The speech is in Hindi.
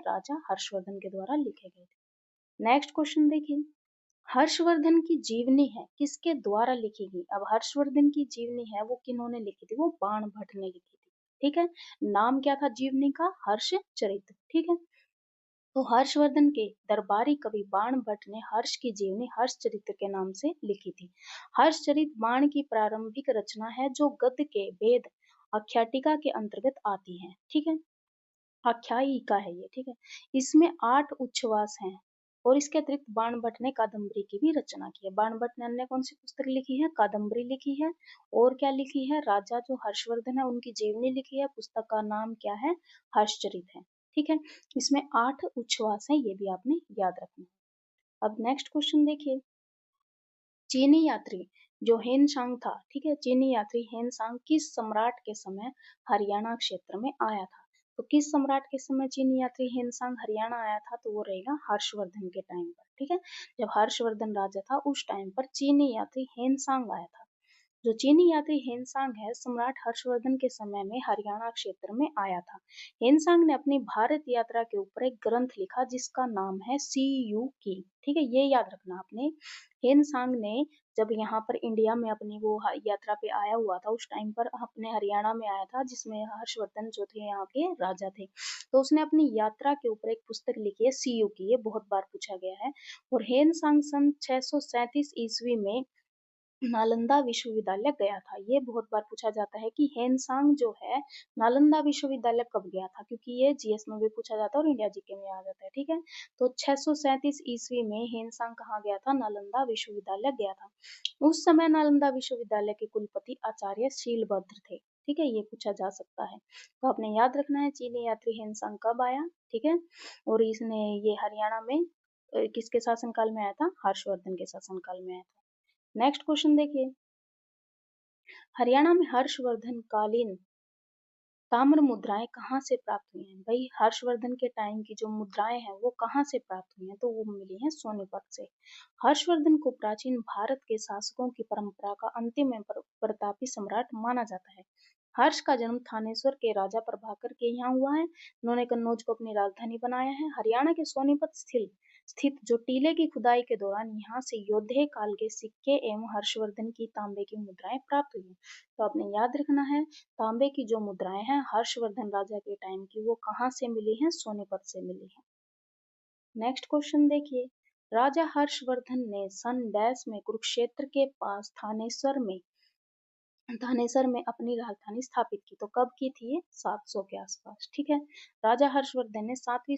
राजा हर्षवर्धन के द्वारा लिखे गए थे। नेक्स्ट क्वेश्चन देखिए, हर्षवर्धन की जीवनी है किसके द्वारा लिखी गई? अब हर्षवर्धन की जीवनी है वो किन्होंने लिखी थी? वो बाणभट्ट ने लिखी थी। ठीक है, नाम क्या था जीवनी का? हर्षचरित। ठीक है, तो हर्षवर्धन के दरबारी कवि बाणभट्ट ने हर्ष की जीवनी हर्षचरित के नाम से लिखी थी। हर्षचरित बाण की प्रारंभिक रचना है जो गद्य के वेद आख्यायिका के अंतर्गत आती है। ठीक है, आख्यायिका है ये। ठीक है, इसमें 8 उच्छ्वास हैं और इसके अतिरिक्त बाणभट्ट ने कादम्बरी की भी रचना की है। बाणभट्ट ने अन्य कौन सी पुस्तक लिखी है? कादम्बरी लिखी है। और क्या लिखी है? राजा जो हर्षवर्धन है उनकी जीवनी लिखी है। पुस्तक का नाम क्या है? हर्षचरित है। ठीक है, इसमें 8 उच्छ्वास हैं, ये भी आपने याद रखना है। अब नेक्स्ट क्वेश्चन देखिए, चीनी यात्री जो हेनसांग था, ठीक है, चीनी यात्री हेनसांग किस सम्राट के समय हरियाणा क्षेत्र में आया था? तो किस सम्राट के समय चीनी यात्री हेनसांग हरियाणा आया था? तो वो रहेगा हर्षवर्धन के टाइम पर। ठीक है, जब हर्षवर्धन राजा था उस टाइम पर चीनी यात्री हेनसांग आया था। जो चीनी यात्री हेनसांग है सम्राट हर्षवर्धन के समय में हरियाणा क्षेत्र में आया था। हेनसांग ने अपनी भारत यात्रा के ऊपर एक ग्रंथ लिखा जिसका नाम है सी यू की। ठीक है, ये याद रखना आपने। हेनसांग ने जब यहाँ पर इंडिया में अपनी वो यात्रा पे आया हुआ था उस टाइम पर अपने हरियाणा में आया था जिसमें हर्षवर्धन जो थे यहाँ के राजा थे। तो उसने अपनी यात्रा के ऊपर एक पुस्तक लिखी है सी यू की, ये बहुत बार पूछा गया है। और हेनसांग सन 637 ईस्वी में नालंदा विश्वविद्यालय गया था। ये बहुत बार पूछा जाता है कि हेनसांग जो है नालंदा विश्वविद्यालय कब गया था, क्योंकि ये जीएस में भी पूछा जाता है और इंडिया जीके में आ जाता है। ठीक है, तो 637 ईस्वी में हेनसांग कहाँ गया था? नालंदा विश्वविद्यालय गया था। उस समय नालंदा विश्वविद्यालय के कुलपति आचार्य शीलभद्र थे। ठीक है, ये पूछा जा सकता है, तो आपने याद रखना है चीनी यात्री हेनसांग कब आया। ठीक है, और इसने ये हरियाणा में किसके शासनकाल में आया था? हर्षवर्धन के शासनकाल में आया था। नेक्स्ट क्वेश्चन देखिए, हरियाणा में हर्षवर्धन कालीन ताम्र मुद्राएं कहाँ से प्राप्त हुई हैं? भाई हर्षवर्धन के टाइम की जो मुद्राएं हैं वो कहाँ से प्राप्त हुई हैं? तो वो मिली हैं सोनीपत से। हर्षवर्धन को प्राचीन भारत के शासकों की परंपरा का अंतिम एवं प्रतापी सम्राट माना जाता है। हर्ष का जन्म थानेश्वर के राजा प्रभाकर के यहाँ हुआ है। उन्होंने कन्नौज को अपनी राजधानी बनाया है। हरियाणा के सोनीपत स्थित जो टीले की खुदाई के दौरान यहाँ से योद्धे काल के सिक्के एवं हर्षवर्धन की तांबे की मुद्राएं प्राप्त हुई। तो आपने याद रखना है तांबे की जो मुद्राएं हैं हर्षवर्धन राजा के टाइम की वो कहाँ से मिली हैं? सोनीपत से मिली हैं। नेक्स्ट क्वेश्चन देखिए, राजा हर्षवर्धन ने सन डैश में कुरुक्षेत्र के पास थानेसर में अपनी राजधानी स्थापित की। तो कब की थी ये? 700 के आसपास। ठीक है, राजा हर्षवर्धन ने 7वीं